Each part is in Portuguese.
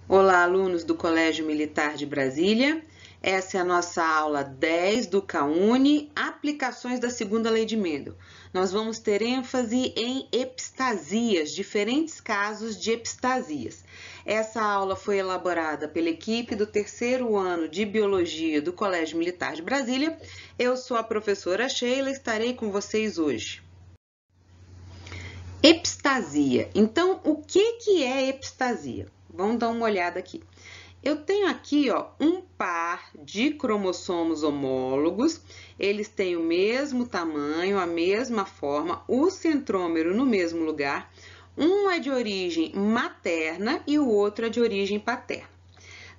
Olá, alunos do Colégio Militar de Brasília. Essa é a nossa aula 10 do CAUNI, Aplicações da Segunda Lei de Mendel. Nós vamos ter ênfase em epistasias, diferentes casos de epistasias. Essa aula foi elaborada pela equipe do terceiro ano de Biologia do Colégio Militar de Brasília. Eu sou a professora Sheila e estarei com vocês hoje. Epistasia. Então, o que é epistasia? Vamos dar uma olhada aqui. Eu tenho aqui, um par de cromossomos homólogos. Eles têm o mesmo tamanho, a mesma forma, o centrômero no mesmo lugar. Um é de origem materna e o outro é de origem paterna.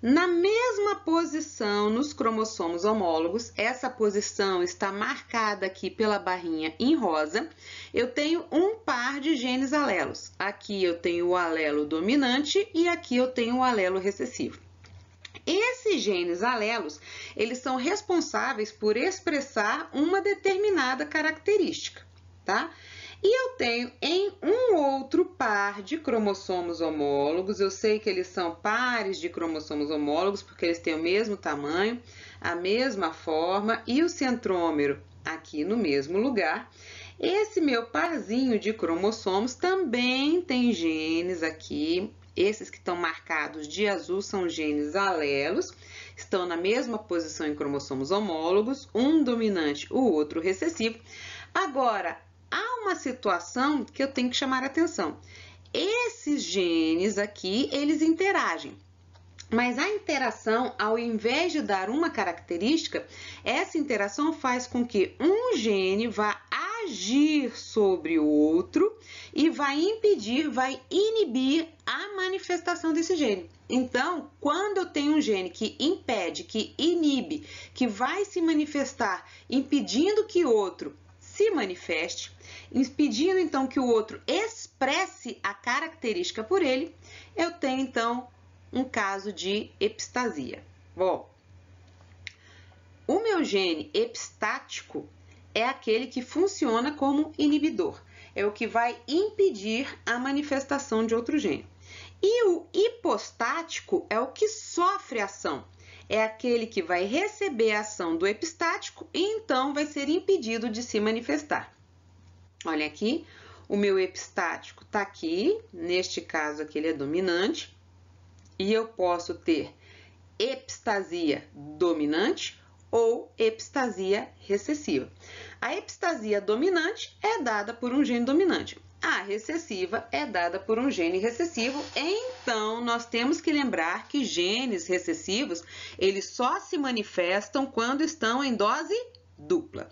Na mesma posição nos cromossomos homólogos, essa posição está marcada aqui pela barrinha em rosa, eu tenho um par de genes alelos. Aqui eu tenho o alelo dominante e aqui eu tenho o alelo recessivo. Esses genes alelos, eles são responsáveis por expressar uma determinada característica, tá? E eu tenho em um outro par de cromossomos homólogos, eu sei que eles são pares de cromossomos homólogos porque eles têm o mesmo tamanho, a mesma forma e o centrômero aqui no mesmo lugar. Esse meu parzinho de cromossomos também tem genes aqui, esses que estão marcados de azul são genes alelos, estão na mesma posição em cromossomos homólogos, um dominante, o outro recessivo. Agora, há uma situação que eu tenho que chamar a atenção. Esses genes aqui, eles interagem. Mas a interação, ao invés de dar uma característica, essa interação faz com que um gene vá agir sobre o outro e vai impedir, vai inibir a manifestação desse gene. Então, quando eu tenho um gene que impede, que inibe, que vai se manifestar, impedindo que outro se manifeste, impedindo então que o outro expresse a característica por ele, eu tenho então um caso de epistasia. Bom, o meu gene epistático é aquele que funciona como inibidor, é o que vai impedir a manifestação de outro gene. E o hipostático é o que sofre ação, é aquele que vai receber a ação do epistático e então vai ser impedido de se manifestar. Olha aqui, o meu epistático está aqui, neste caso aqui ele é dominante, e eu posso ter epistasia dominante ou epistasia recessiva. A epistasia dominante é dada por um gene dominante. A recessiva é dada por um gene recessivo. Então, nós temos que lembrar que genes recessivos, eles só se manifestam quando estão em dose dupla.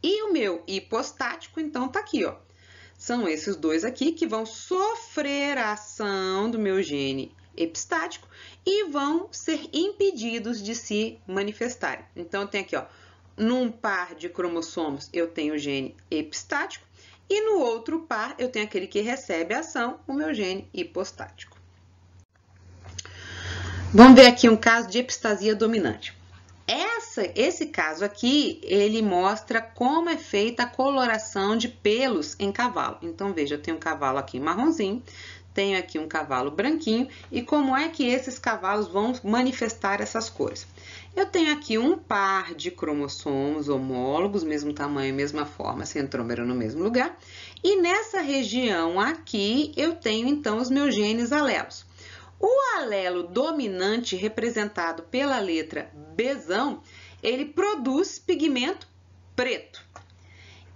E o meu hipostático, então, tá aqui, São esses dois aqui que vão sofrer a ação do meu gene epistático e vão ser impedidos de se manifestarem. Então, eu tenho aqui, num par de cromossomos, eu tenho o gene epistático e no outro par, eu tenho aquele que recebe a ação, o meu gene hipostático. Vamos ver aqui um caso de epistasia dominante. Esse caso aqui, ele mostra como é feita a coloração de pelos em cavalo. Então, veja, eu tenho um cavalo aqui marronzinho, tenho aqui um cavalo branquinho, e como é que esses cavalos vão manifestar essas cores? Eu tenho aqui um par de cromossomos homólogos, mesmo tamanho, mesma forma, centrômero no mesmo lugar, e nessa região aqui eu tenho então os meus genes alelos. O alelo dominante, representado pela letra Bzão, ele produz pigmento preto.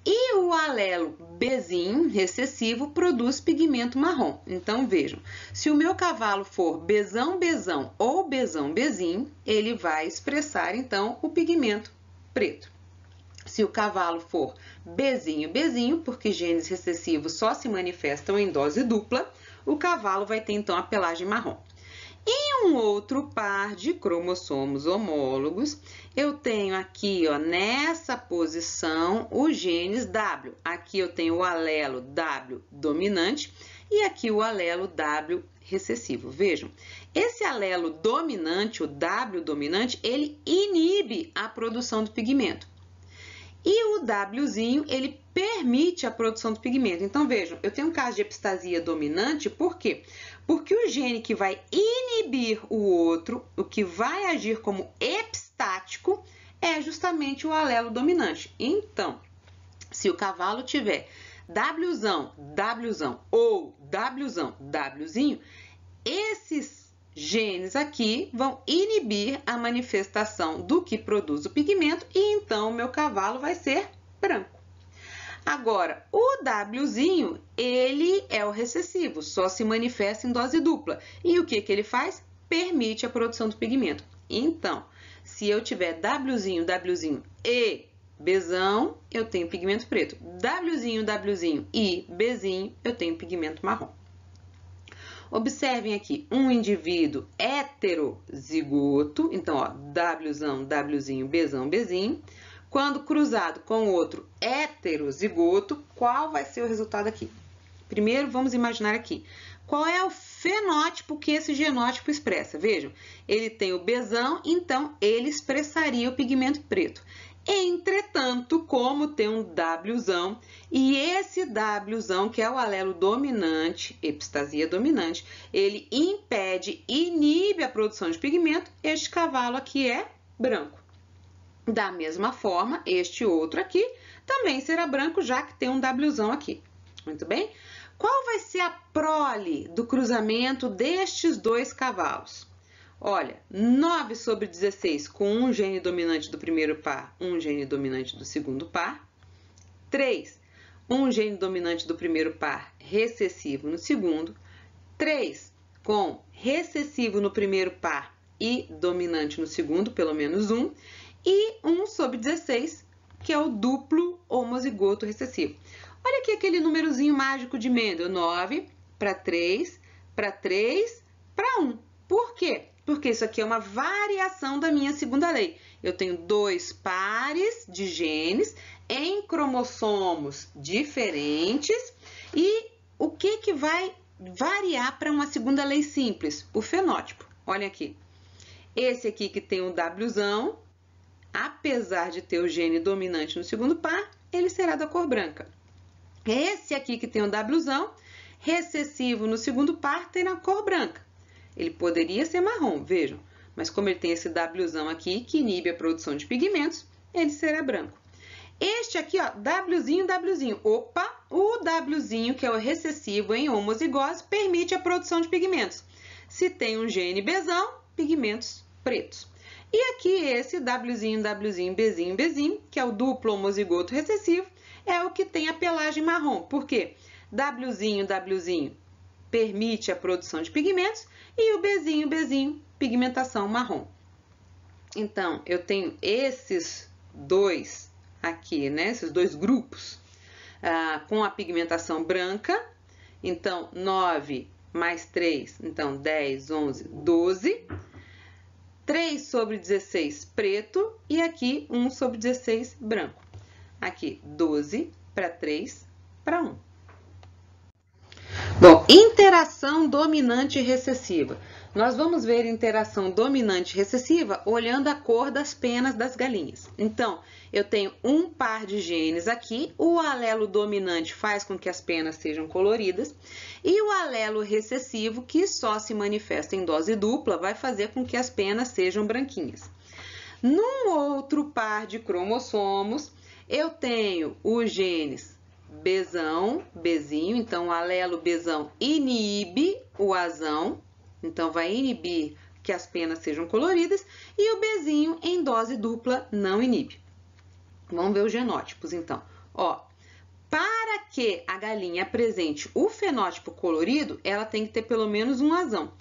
E o alelo Bzinho, recessivo, produz pigmento marrom. Então, vejam, se o meu cavalo for Bzão, Bzão ou Bzão, Bzinho, ele vai expressar, então, o pigmento preto. Se o cavalo for Bzinho, Bzinho, porque genes recessivos só se manifestam em dose dupla, o cavalo vai ter, então, a pelagem marrom. Em um outro par de cromossomos homólogos, eu tenho aqui, nessa posição, os genes W. Aqui eu tenho o alelo W dominante e aqui o alelo W recessivo. Vejam, esse alelo dominante, o W dominante, ele inibe a produção do pigmento. E o Wzinho, ele permite a produção do pigmento. Então, vejam, eu tenho um caso de epistasia dominante, por quê? Porque o gene que vai inibir inibir o outro, o que vai agir como epistático, é justamente o alelo dominante. Então, se o cavalo tiver Wzão, Wzão ou Wzão, Wzinho, esses genes aqui vão inibir a manifestação do que produz o pigmento e então o meu cavalo vai ser branco. Agora, o Wzinho, ele é o recessivo, só se manifesta em dose dupla. E o que ele faz? Permite a produção do pigmento. Então, se eu tiver Wzinho e Bzão, eu tenho pigmento preto. Wzinho e Bzinho, eu tenho pigmento marrom. Observem aqui, um indivíduo heterozigoto, então, ó, Wzão, Wzinho, Bzão, Bzinho. Quando cruzado com outro heterozigoto, qual vai ser o resultado aqui? Primeiro, vamos imaginar aqui. Qual é o fenótipo que esse genótipo expressa? Vejam, ele tem o Bzão, então ele expressaria o pigmento preto. Entretanto, como tem um Wzão, e esse Wzão, que é o alelo dominante, epistasia dominante, ele impede, inibe a produção de pigmento, este cavalo aqui é branco. Da mesma forma, este outro aqui também será branco, já que tem um Wzão aqui. Muito bem? Qual vai ser a prole do cruzamento destes dois cavalos? Olha, 9/16 com um gene dominante do primeiro par, um gene dominante do segundo par. 3, um gene dominante do primeiro par, recessivo no segundo. 3, com recessivo no primeiro par e dominante no segundo, pelo menos um. E 1/16, que é o duplo homozigoto recessivo. Olha aqui aquele númerozinho mágico de Mendel, 9 para 3, para 3, para 1. Por quê? Porque isso aqui é uma variação da minha segunda lei. Eu tenho dois pares de genes em cromossomos diferentes e o que vai variar para uma segunda lei simples? O fenótipo. Olha aqui. Esse aqui que tem um Wzão, apesar de ter o gene dominante no segundo par, ele será da cor branca. Esse aqui que tem o Wzão, recessivo no segundo par, tem a cor branca. Ele poderia ser marrom, vejam, mas como ele tem esse Wzão aqui, que inibe a produção de pigmentos, ele será branco. Este aqui, ó, Wzinho, opa, o Wzinho, que é o recessivo em homozigose, permite a produção de pigmentos. Se tem um gene Bzão, pigmentos pretos. E aqui esse Wzinho, Bzinho, que é o duplo homozigoto recessivo, é o que tem a pelagem marrom. Por quê? Wzinho permite a produção de pigmentos e o Bzinho, pigmentação marrom. Então, eu tenho esses dois aqui, né? Esses dois grupos com a pigmentação branca. Então, 9 mais 3, então 10, 11, 12. 3/16 preto e aqui 1/16 branco. Aqui 12 para 3 para 1. Bom, interação dominante e recessiva. Nós vamos ver interação dominante e recessiva olhando a cor das penas das galinhas. Então, eu tenho um par de genes aqui, o alelo dominante faz com que as penas sejam coloridas, e o alelo recessivo, que só se manifesta em dose dupla, vai fazer com que as penas sejam branquinhas. Num outro par de cromossomos, eu tenho os genes Bzão, Bzinho, então o alelo Bzão inibe o Azão, então vai inibir que as penas sejam coloridas, e o Bzinho em dose dupla não inibe. Vamos ver os genótipos, então. Ó, para que a galinha apresente o fenótipo colorido, ela tem que ter pelo menos um Azão.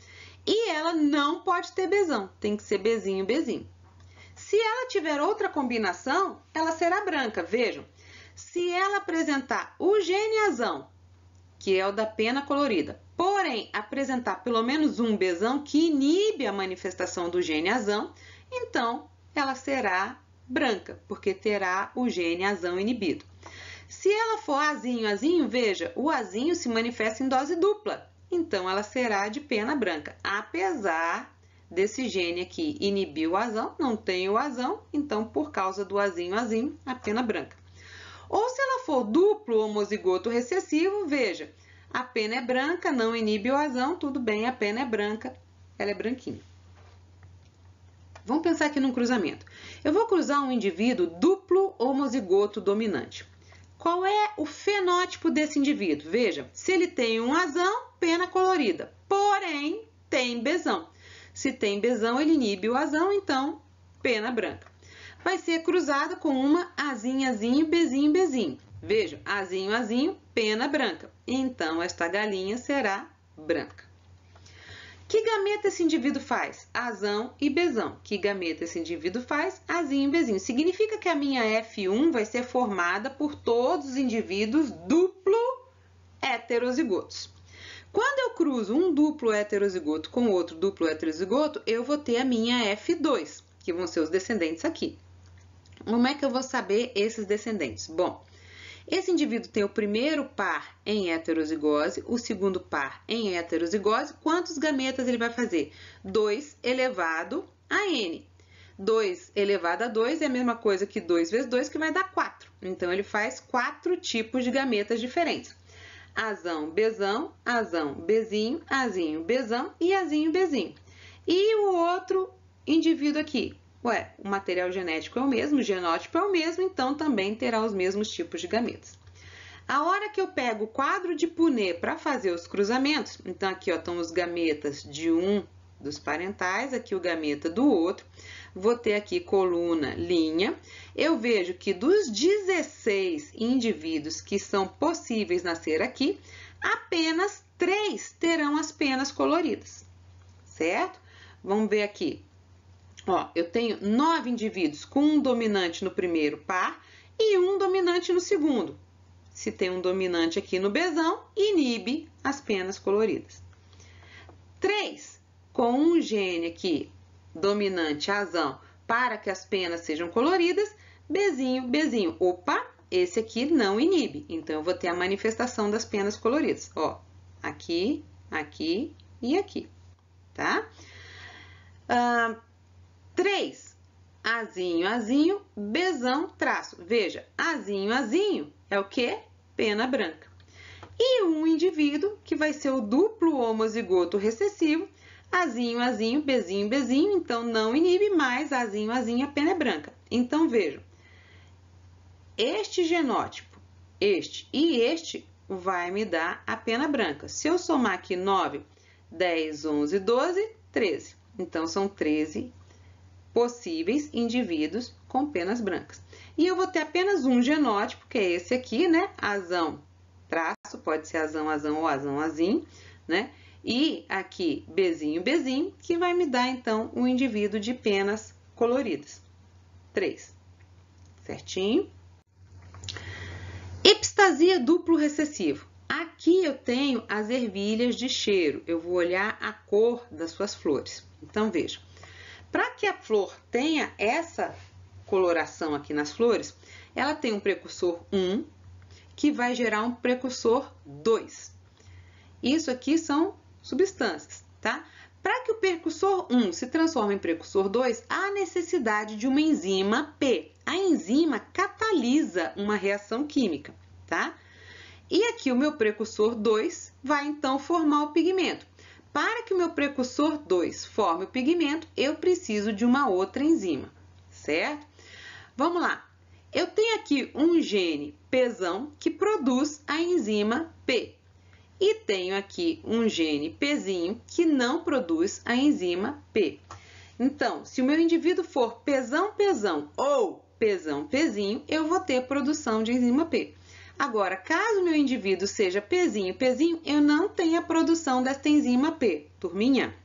E ela não pode ter Bzão, tem que ser Bzinho. Se ela tiver outra combinação, ela será branca, vejam. Se ela apresentar o gene Azão, que é o da pena colorida, porém apresentar pelo menos um Bzão que inibe a manifestação do gene Azão, então ela será branca, porque terá o gene Azão inibido. Se ela for Azinho, veja, o Azinho se manifesta em dose dupla, então ela será de pena branca, apesar desse gene aqui inibir o Azão, não tem o Azão, então por causa do Azinho, a pena branca. Ou se ela for duplo homozigoto recessivo, veja, a pena é branca, não inibe o Azão, tudo bem, a pena é branca, ela é branquinha. Vamos pensar aqui num cruzamento. Eu vou cruzar um indivíduo duplo homozigoto dominante. Qual é o fenótipo desse indivíduo? Veja, se ele tem um azão, pena colorida, porém tem Bzão. Se tem Bzão, ele inibe o azão, então pena branca. Vai ser cruzado com uma azinho, azinho, Bzinho, Bzinho. Veja, azinho, azinho, pena branca. Então, esta galinha será branca. Que gameta esse indivíduo faz? Azão e Bzão. Que gameta esse indivíduo faz? Azinho e Bzinho. Significa que a minha F1 vai ser formada por todos os indivíduos duplo heterozigotos. Quando eu cruzo um duplo heterozigoto com outro duplo heterozigoto, eu vou ter a minha F2, que vão ser os descendentes aqui. Como é que eu vou saber esses descendentes? Bom, esse indivíduo tem o primeiro par em heterozigose, o segundo par em heterozigose. Quantos gametas ele vai fazer? 2 elevado a n. 2 elevado a 2 é a mesma coisa que 2 vezes 2, que vai dar 4. Então, ele faz 4 tipos de gametas diferentes. Azão, Bzão, azão, Bzinho, azinho, Bzão e azinho, Bzinho. E o outro indivíduo aqui? Ué, o material genético é o mesmo, o genótipo é o mesmo, então também terá os mesmos tipos de gametas. A hora que eu pego o quadro de Punnett para fazer os cruzamentos, então aqui ó, estão os gametas de um dos parentais, aqui o gameta do outro, vou ter aqui coluna, linha. Eu vejo que dos 16 indivíduos que são possíveis nascer aqui, apenas 3 terão as penas coloridas, certo? Vamos ver aqui. Ó, eu tenho 9 indivíduos com um dominante no primeiro par e um dominante no segundo. Se tem um dominante aqui no Bzão, inibe as penas coloridas. 3 com um gene aqui, dominante azão, para que as penas sejam coloridas, Bzinho, Bzinho. Opa, esse aqui não inibe, então eu vou ter a manifestação das penas coloridas. Ó, aqui, aqui e aqui, tá? 3, azinho, azinho, Bzão, traço. Veja, azinho, azinho é o quê? Pena branca. E um indivíduo que vai ser o duplo homozigoto recessivo, azinho, azinho, Bzinho, Bzinho, então não inibe mais, azinho, azinho, a pena é branca. Então, vejam, este genótipo, este e este, vai me dar a pena branca. Se eu somar aqui 9, 10, 11, 12, 13. Então, são 13 possíveis indivíduos com penas brancas. E eu vou ter apenas um genótipo, que é esse aqui, né? Azão, traço, pode ser azão, azão ou azão, azinho, né? E aqui, Bzinho, Bzinho, que vai me dar, então, um indivíduo de penas coloridas. 3. Certinho? Epistasia duplo recessivo. Aqui eu tenho as ervilhas de cheiro. Eu vou olhar a cor das suas flores. Então, veja. Para que a flor tenha essa coloração aqui nas flores, ela tem um precursor 1, que vai gerar um precursor 2. Isso aqui são substâncias, tá? Para que o precursor 1 se transforme em precursor 2, há necessidade de uma enzima P. A enzima catalisa uma reação química, tá? E aqui o meu precursor 2 vai, então, formar o pigmento. Para que o meu precursor 2 forme o pigmento, eu preciso de uma outra enzima, certo? Vamos lá. Eu tenho aqui um gene Pzão que produz a enzima P. E tenho aqui um gene Pzinho que não produz a enzima P. Então, se o meu indivíduo for Pzão, Pzão ou Pzão, Pzinho, eu vou ter produção de enzima P. Agora, caso o meu indivíduo seja Pzinho, Pzinho, eu não tenho a produção desta enzima P. Turminha,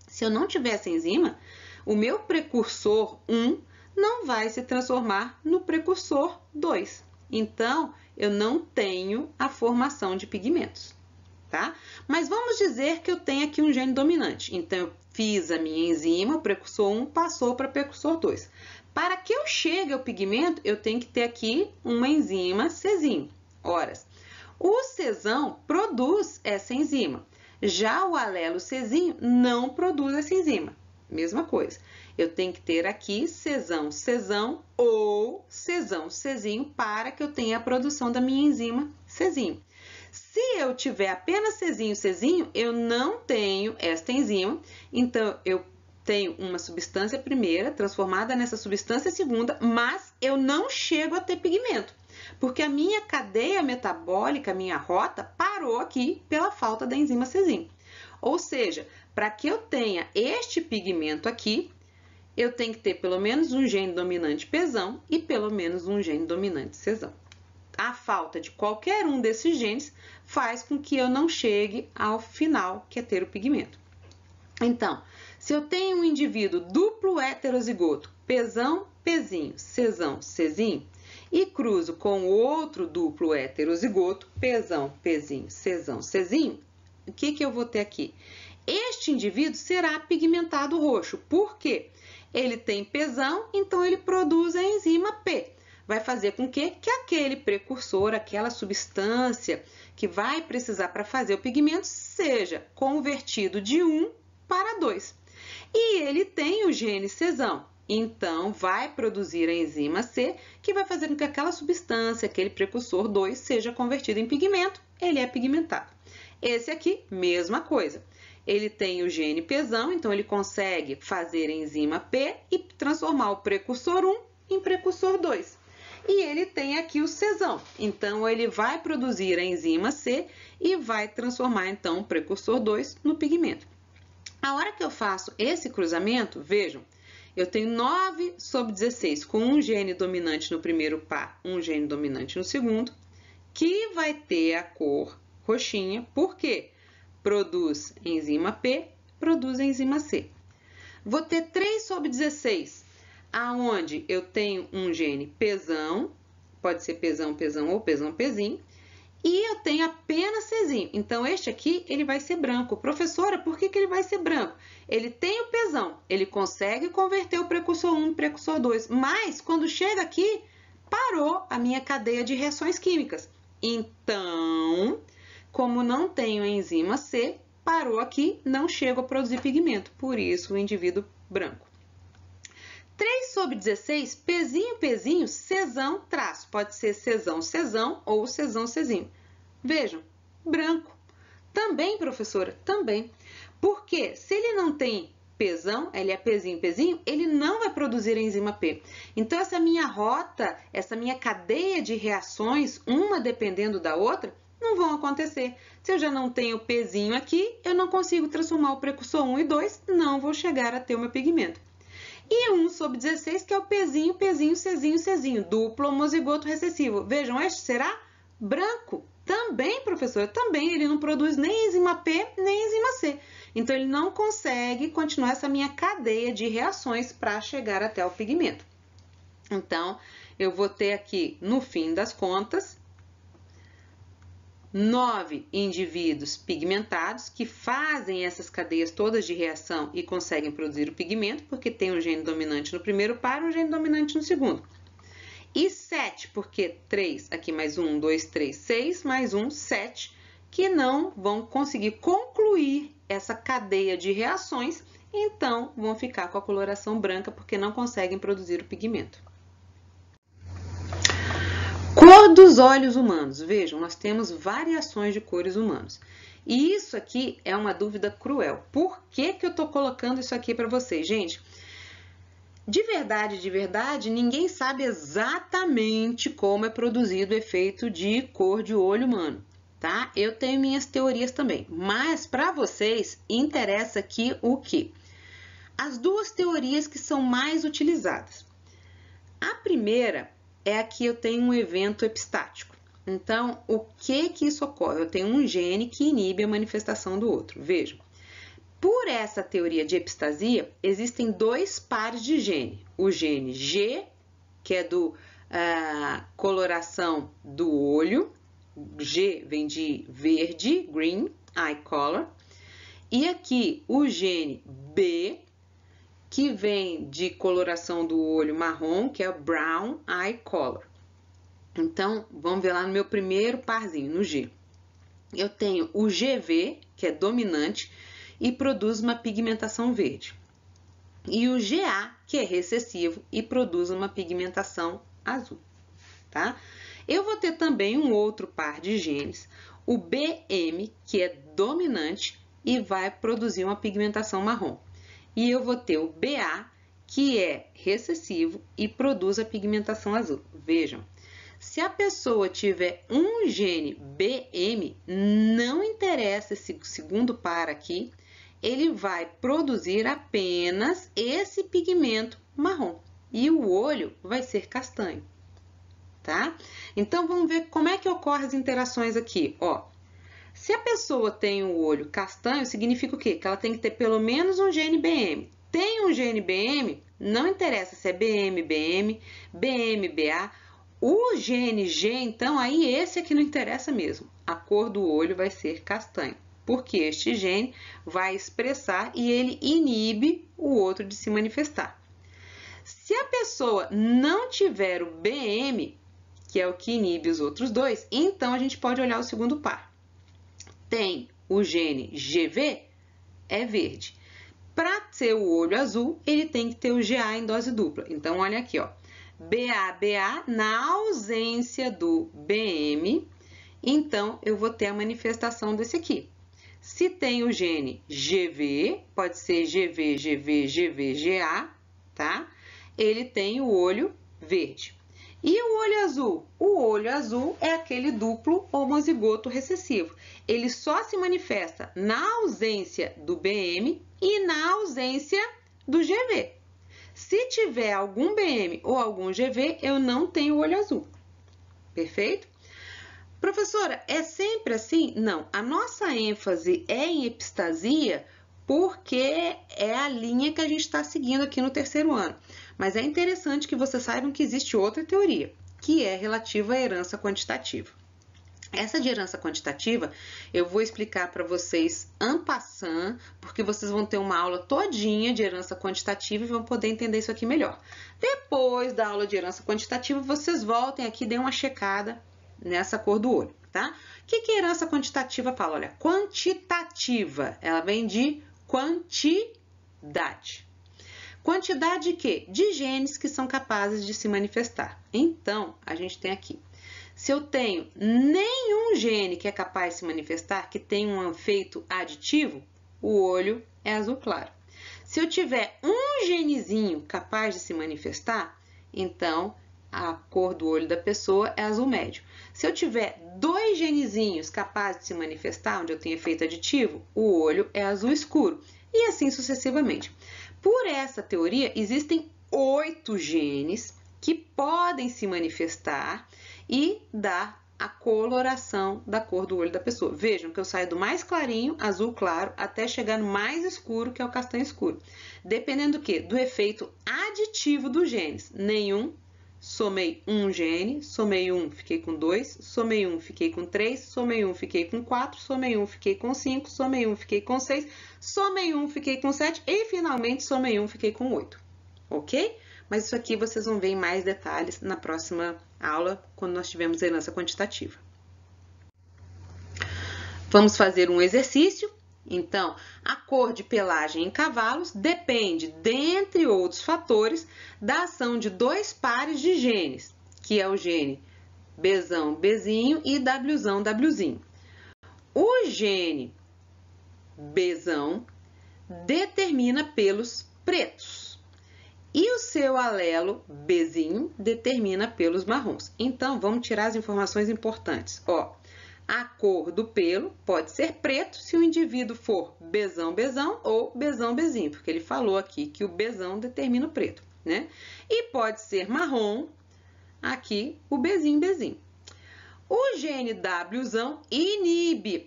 se eu não tiver essa enzima, o meu precursor 1 não vai se transformar no precursor 2. Então, eu não tenho a formação de pigmentos, tá? Mas vamos dizer que eu tenho aqui um gene dominante. Então, eu fiz a minha enzima, o precursor 1 passou para o precursor 2. Para que eu chegue ao pigmento, eu tenho que ter aqui uma enzima Czinho. Ora, o Czão produz essa enzima. Já o alelo Czinho não produz essa enzima. Mesma coisa. Eu tenho que ter aqui Czão, Czão ou Czão, Czinho para que eu tenha a produção da minha enzima Czinho. Se eu tiver apenas Czinho, Czinho, eu não tenho esta enzima, então eu tenho uma substância primeira transformada nessa substância segunda, mas eu não chego a ter pigmento, porque a minha cadeia metabólica, a minha rota, parou aqui pela falta da enzima Czinho. Ou seja, para que eu tenha este pigmento aqui, eu tenho que ter pelo menos um gene dominante Pzão e pelo menos um gene dominante Czão. A falta de qualquer um desses genes faz com que eu não chegue ao final, que é ter o pigmento. Então, se eu tenho um indivíduo duplo heterozigoto, Pzão, Pzinho, Czão, Czinho, e cruzo com outro duplo heterozigoto, Pzão, Pzinho, Czão, Czinho, o que eu vou ter aqui? Este indivíduo será pigmentado roxo. Por quê? Ele tem Pzão, então ele produz a enzima P. Vai fazer com que aquele precursor, aquela substância que vai precisar para fazer o pigmento, seja convertido de 1 para 2. E ele tem o gene Czão, então vai produzir a enzima C, que vai fazer com que aquela substância, aquele precursor 2, seja convertido em pigmento, ele é pigmentado. Esse aqui, mesma coisa. Ele tem o gene Pzão, então ele consegue fazer a enzima P e transformar o precursor 1 em precursor 2. E ele tem aqui o Czão, então ele vai produzir a enzima C e vai transformar então o precursor 2 no pigmento. A hora que eu faço esse cruzamento, vejam, eu tenho 9/16 com um gene dominante no primeiro par, um gene dominante no segundo, que vai ter a cor roxinha, porque produz enzima P, produz enzima C. Vou ter 3/16, aonde eu tenho um gene Pzão, pode ser Pzão, Pzão ou Pzão, Pzinho, e eu tenho apenas Czinho. Então, este aqui, ele vai ser branco. Professora, por que ele vai ser branco? Ele tem o Pzão, ele consegue converter o precursor 1 em precursor 2, mas quando chega aqui, parou a minha cadeia de reações químicas. Então, como não tenho a enzima C, parou aqui, não chego a produzir pigmento, por isso o indivíduo branco. 3/16, Pzinho, Pzinho, Czão, traço. Pode ser Czão, Czão ou Czão, Czinho. Vejam, branco. Também, professora, também. Porque se ele não tem Pzão, ele é Pzinho, Pzinho, ele não vai produzir a enzima P. Então, essa minha rota, essa minha cadeia de reações, uma dependendo da outra, não vão acontecer. Se eu já não tenho Pzinho aqui, eu não consigo transformar o precursor 1 e 2, não vou chegar a ter o meu pigmento. E 1/16, que é o Pzinho, Pzinho, Czinho, Czinho, duplo homozigoto recessivo. Vejam, este será branco. Também, professora, também ele não produz nem enzima P, nem enzima C. Então, ele não consegue continuar essa minha cadeia de reações para chegar até o pigmento. Então, eu vou ter aqui, no fim das contas, 9 indivíduos pigmentados que fazem essas cadeias todas de reação e conseguem produzir o pigmento, porque tem um gene dominante no primeiro par e um gene dominante no segundo. E 7, porque 3, aqui mais 1, 2, 3, 6, mais 1, 7, que não vão conseguir concluir essa cadeia de reações, então vão ficar com a coloração branca, porque não conseguem produzir o pigmento. Cor dos olhos humanos. Vejam, nós temos variações de cores humanos. E isso aqui é uma dúvida cruel. Por que eu estou colocando isso aqui para vocês, gente? De verdade, ninguém sabe exatamente como é produzido o efeito de cor de olho humano, tá? Eu tenho minhas teorias também, mas para vocês interessa aqui o quê? As duas teorias que são mais utilizadas. A primeira é aqui eu tenho um evento epistático. Então, o que isso ocorre? Eu tenho um gene que inibe a manifestação do outro. Vejam, por essa teoria de epistasia, existem dois pares de gene. O gene G, que é do coloração do olho. G vem de verde, green, eye color. E aqui o gene B, que vem de coloração do olho marrom, que é o brown eye color. Então, vamos ver lá no meu primeiro parzinho, no G. Eu tenho o GV, que é dominante, e produz uma pigmentação verde. E o GA, que é recessivo, e produz uma pigmentação azul, tá? Eu vou ter também um outro par de genes, o BM, que é dominante, e vai produzir uma pigmentação marrom. E eu vou ter o BA, que é recessivo e produz a pigmentação azul. Vejam, se a pessoa tiver um gene BM, não interessa esse segundo par aqui, ele vai produzir apenas esse pigmento marrom e o olho vai ser castanho, tá? Então, vamos ver como é que ocorrem as interações aqui, ó. Se a pessoa tem o olho castanho, significa o quê? Que ela tem que ter pelo menos um gene BM. Tem um gene BM, não interessa se é BM, BM, BM, BA. O gene G, então, aí esse aqui não interessa mesmo. A cor do olho vai ser castanho, porque este gene vai expressar e ele inibe o outro de se manifestar. Se a pessoa não tiver o BM, que é o que inibe os outros dois, então a gente pode olhar o segundo par. Tem o gene GV, é verde. Para ser o olho azul, ele tem que ter o GA em dose dupla. Então, olha aqui, ó. BA, na ausência do BM, então eu vou ter a manifestação desse aqui. Se tem o gene GV, pode ser GV, GV, GV, GA, tá? Ele tem o olho verde. E o olho azul? O olho azul é aquele duplo homozigoto recessivo. Ele só se manifesta na ausência do BM e na ausência do GV. Se tiver algum BM ou algum GV, eu não tenho olho azul. Perfeito? Professora, é sempre assim? Não. A nossa ênfase é em epistasia porque é a linha que a gente está seguindo aqui no terceiro ano. Mas é interessante que vocês saibam que existe outra teoria, que é relativa à herança quantitativa. Essa de herança quantitativa eu vou explicar para vocês en passant, porque vocês vão ter uma aula todinha de herança quantitativa e vão poder entender isso aqui melhor. Depois da aula de herança quantitativa, vocês voltem aqui e deem uma checada nessa cor do olho, tá? O que é herança quantitativa, Paula? Olha, quantitativa, ela vem de quantidade. Quantidade de quê? De genes que são capazes de se manifestar. Então, a gente tem aqui. Se eu tenho nenhum gene que é capaz de se manifestar, que tem um efeito aditivo, o olho é azul claro. Se eu tiver um genezinho capaz de se manifestar, então a cor do olho da pessoa é azul médio. Se eu tiver dois genezinhos capazes de se manifestar, onde eu tenho efeito aditivo, o olho é azul escuro. E assim sucessivamente. Por essa teoria, existem 8 genes que podem se manifestar e dar a coloração da cor do olho da pessoa. Vejam que eu saio do mais clarinho, azul claro, até chegar no mais escuro, que é o castanho escuro. Dependendo do quê? Do efeito aditivo dos genes. Nenhum, somei um gene, somei um, fiquei com 2, somei um, fiquei com 3, somei um, fiquei com 4, somei um, fiquei com 5, somei um, fiquei com 6, somei um, fiquei com 7 e finalmente somei um, fiquei com 8. Ok? Mas isso aqui vocês vão ver em mais detalhes na próxima aula, quando nós tivermos herança quantitativa. Vamos fazer um exercício. Então, a cor de pelagem em cavalos depende, dentre outros fatores, da ação de 2 pares de genes, que é o gene Bzão, Bzinho e Wzão, Wzinho. O gene Bzão determina pelos pretos e o seu alelo Bzinho determina pelos marrons. Então, vamos tirar as informações importantes. Ó, a cor do pelo pode ser preto se o indivíduo for Bzão, Bzão ou Bzão, Bzinho, porque ele falou aqui que o Bzão determina o preto, né? E pode ser marrom, aqui o Bzinho, Bzinho. O gene Wzão inibe,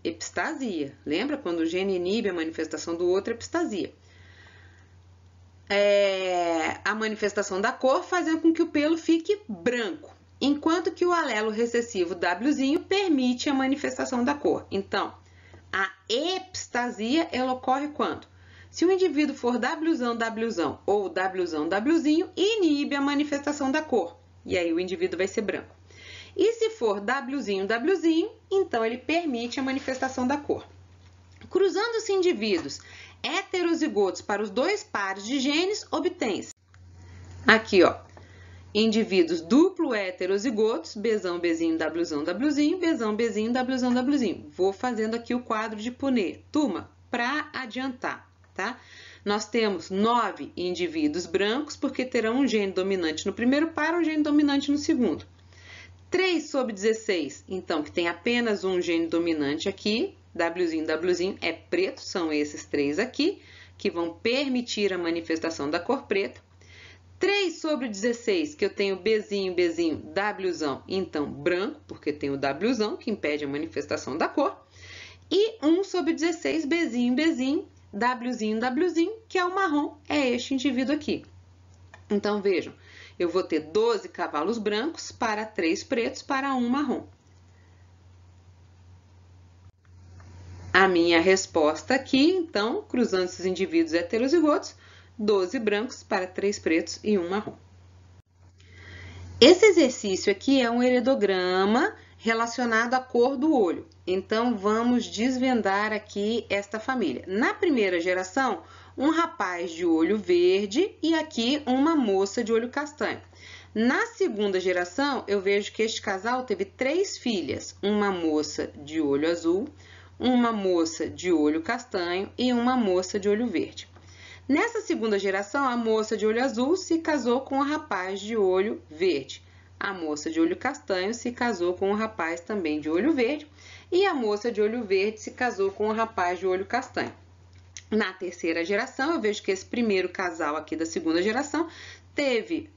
epistasia. Lembra quando o gene inibe a manifestação do outro, epistasia. A manifestação da cor fazendo com que o pelo fique branco, enquanto que o alelo recessivo Wzinho permite a manifestação da cor. Então, a epistasia ela ocorre quando? Se o indivíduo for Wzão, Wzão ou Wzão, Wzinho, inibe a manifestação da cor, e aí o indivíduo vai ser branco. E se for Wzinho, Wzinho, então ele permite a manifestação da cor. Cruzando-se indivíduos heterozigotos para os 2 pares de genes, obtém-se aqui, ó, indivíduos duplo heterozigotos, Bzão, Bzinho, Wzão, Wzinho, Bzão, Bzinho, Wzão, Wzinho. Vou fazendo aqui o quadro de Punnett. Turma, para adiantar, tá? Nós temos 9 indivíduos brancos, porque terão um gene dominante no primeiro par, um gene dominante no segundo. 3 sobre 16, então, que tem apenas um gene dominante aqui, Wzinho, Wzinho, é preto, são esses 3 aqui, que vão permitir a manifestação da cor preta. 3 sobre 16, que eu tenho Bzinho, Bzinho, Wzão, então branco, porque tem o Wzão, que impede a manifestação da cor. E 1 sobre 16, Bzinho, Bzinho, Wzinho, Wzinho, que é o marrom, é este indivíduo aqui. Então, vejam, eu vou ter 12 cavalos brancos para 3 pretos para 1 marrom. A minha resposta aqui, então, cruzando esses indivíduos heterozigotos, 12 brancos para 3 pretos e 1 marrom. Esse exercício aqui é um heredograma relacionado à cor do olho. Então, vamos desvendar aqui esta família. Na primeira geração, um rapaz de olho verde e aqui uma moça de olho castanho. Na segunda geração, eu vejo que este casal teve 3 filhas, uma moça de olho azul, uma moça de olho castanho e uma moça de olho verde. Nessa segunda geração, a moça de olho azul se casou com o rapaz de olho verde. A moça de olho castanho se casou com o rapaz também de olho verde. E a moça de olho verde se casou com o rapaz de olho castanho. Na terceira geração, eu vejo que esse primeiro casal aqui da segunda geração teve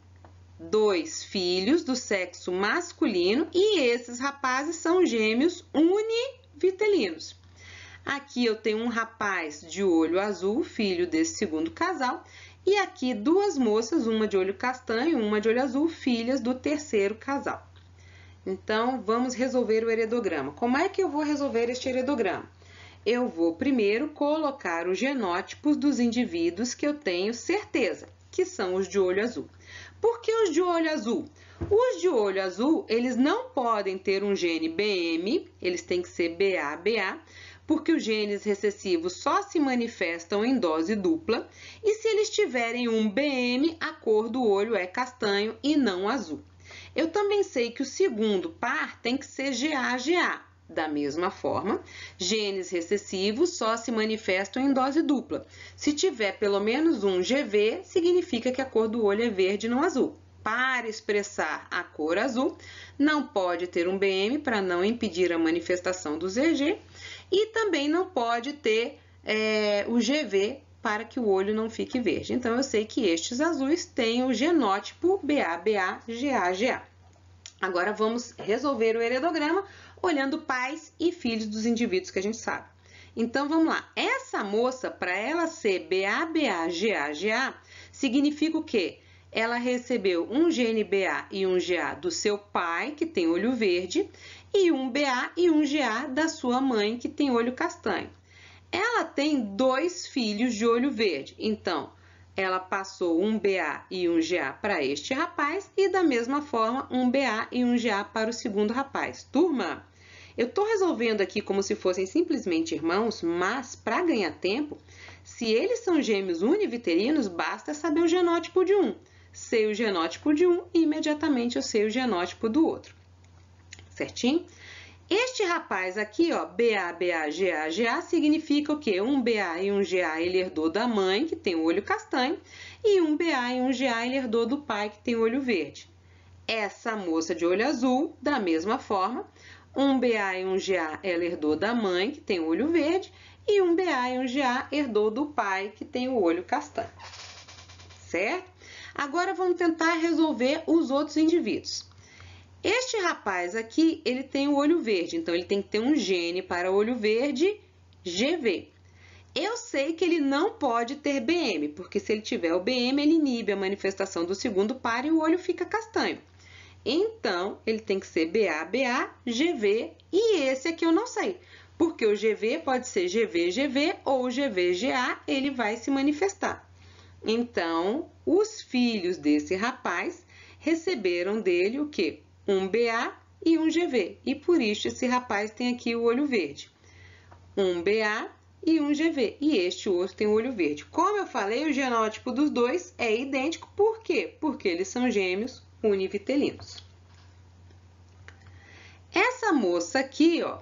2 filhos do sexo masculino e esses rapazes são gêmeos univitelinos. Aqui eu tenho um rapaz de olho azul, filho desse segundo casal, e aqui 2 moças, uma de olho castanho e uma de olho azul, filhas do terceiro casal. Então, vamos resolver o heredograma. Como é que eu vou resolver este heredograma? Eu vou primeiro colocar os genótipos dos indivíduos que eu tenho certeza, que são os de olho azul. Por que os de olho azul? Os de olho azul, eles não podem ter um gene BM, eles têm que ser BA, porque os genes recessivos só se manifestam em dose dupla, e se eles tiverem um BM, a cor do olho é castanho e não azul. Eu também sei que o segundo par tem que ser GA. Da mesma forma, genes recessivos só se manifestam em dose dupla. Se tiver pelo menos um GV, significa que a cor do olho é verde e não azul. Para expressar a cor azul, não pode ter um BM para não impedir a manifestação do ZG e também não pode ter o GV para que o olho não fique verde. Então, eu sei que estes azuis têm o genótipo BA, GA. Agora, vamos resolver o heredograma olhando pais e filhos dos indivíduos que a gente sabe. Então, vamos lá. Essa moça, para ela ser BA, GA, significa o quê? Ela recebeu um gene BA e um GA do seu pai, que tem olho verde, e um BA e um GA da sua mãe, que tem olho castanho. Ela tem 2 filhos de olho verde, então, ela passou um BA e um GA para este rapaz e, da mesma forma, um BA e um GA para o segundo rapaz. Turma, eu estou resolvendo aqui como se fossem simplesmente irmãos, mas, para ganhar tempo, se eles são gêmeos univitelinos, basta saber o genótipo de um. Sei o genótipo de um e imediatamente eu sei o genótipo do outro. Certinho? Este rapaz aqui, ó, BA, GA, significa o quê? Um BA e um GA ele herdou da mãe, que tem o olho castanho, e um BA e um GA ele herdou do pai, que tem o olho verde. Essa moça de olho azul, da mesma forma, um BA e um GA ela herdou da mãe, que tem o olho verde, e um BA e um GA herdou do pai, que tem o olho castanho. Certo? Agora, vamos tentar resolver os outros indivíduos. Este rapaz aqui, ele tem o olho verde, então ele tem que ter um gene para olho verde GV. Eu sei que ele não pode ter BM, porque se ele tiver o BM, ele inibe a manifestação do segundo par e o olho fica castanho. Então, ele tem que ser BA, GV, e esse aqui eu não sei, porque o GV pode ser GV ou GVGA, ele vai se manifestar. Então, os filhos desse rapaz receberam dele o quê? Um BA e um GV, e por isso esse rapaz tem aqui o olho verde. Um BA e um GV, e este outro tem o olho verde. Como eu falei, o genótipo dos dois é idêntico, por quê? Porque eles são gêmeos univitelinos. Essa moça aqui, ó,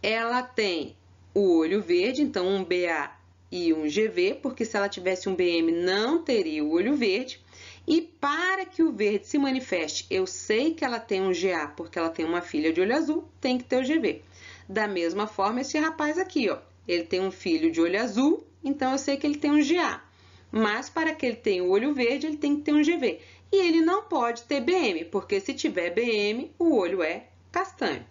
ela tem o olho verde, então um BA e um GV, porque se ela tivesse um BM não teria o olho verde. E para que o verde se manifeste, eu sei que ela tem um GA porque ela tem uma filha de olho azul, tem que ter o GV. Da mesma forma, esse rapaz aqui, ó, ele tem um filho de olho azul, então eu sei que ele tem um GA. Mas para que ele tenha o olho verde, ele tem que ter um GV. E ele não pode ter BM, porque se tiver BM, o olho é castanho.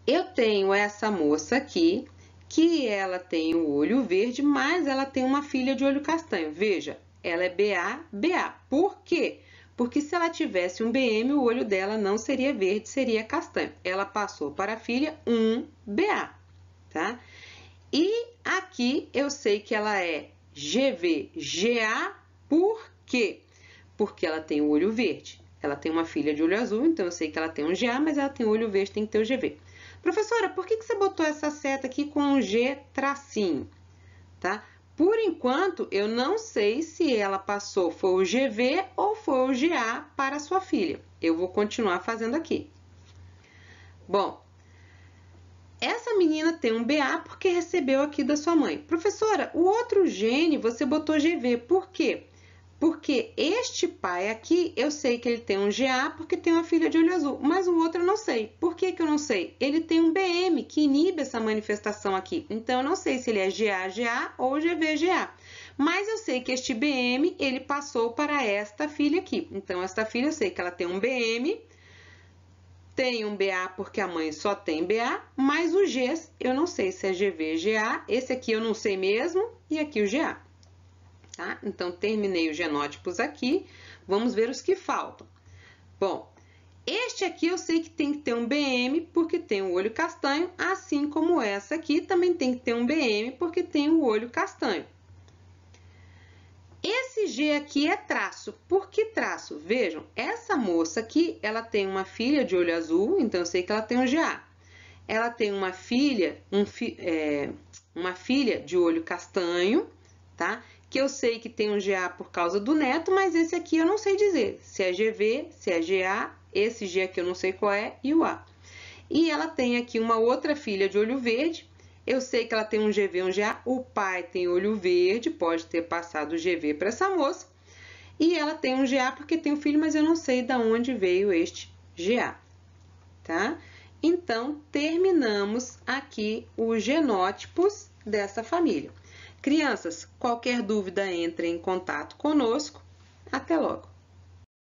Eu tenho essa moça aqui, que ela tem o olho verde, mas ela tem uma filha de olho castanho. Veja, ela é BA. Por quê? Porque se ela tivesse um BM, o olho dela não seria verde, seria castanho. Ela passou para a filha um BA, tá? E aqui eu sei que ela é GA, por quê? Porque ela tem o olho verde. Ela tem uma filha de olho azul, então eu sei que ela tem um GA, mas ela tem o olho verde, tem que ter o GV. Professora, por que você botou essa seta aqui com um G tracinho, tá? Por enquanto, eu não sei se ela passou, foi o GV ou foi o GA para a sua filha. Eu vou continuar fazendo aqui. Bom, essa menina tem um BA porque recebeu aqui da sua mãe. Professora, o outro gene você botou GV, por quê? Porque este pai aqui, eu sei que ele tem um GA porque tem uma filha de olho azul, mas o outro eu não sei. Por que que eu não sei? Ele tem um BM que inibe essa manifestação aqui. Então, eu não sei se ele é GA ou GV-GA. Mas eu sei que este BM, ele passou para esta filha aqui. Então, esta filha, eu sei que ela tem um BM, tem um BA porque a mãe só tem BA, mas o G, eu não sei se é GV-GA. Esse aqui eu não sei mesmo, e aqui o GA. Tá? Então, terminei os genótipos aqui. Vamos ver os que faltam. Bom, este aqui eu sei que tem que ter um BM porque tem o olho castanho, assim como essa aqui também tem que ter um BM porque tem o olho castanho. Esse G aqui é traço. Por que traço? Vejam, essa moça aqui, ela tem uma filha de olho azul, então eu sei que ela tem um GA. Ela tem uma filha, uma filha de olho castanho, tá? Que eu sei que tem um GA por causa do neto, mas esse aqui eu não sei dizer se é GV, se é GA, esse G aqui eu não sei qual é, e o A. E ela tem aqui uma outra filha de olho verde, eu sei que ela tem um GV e um GA, o pai tem olho verde, pode ter passado o GV para essa moça, e ela tem um GA porque tem um filho, mas eu não sei de onde veio este GA, tá? Então, terminamos aqui os genótipos dessa família. Crianças, qualquer dúvida, entre em contato conosco. Até logo!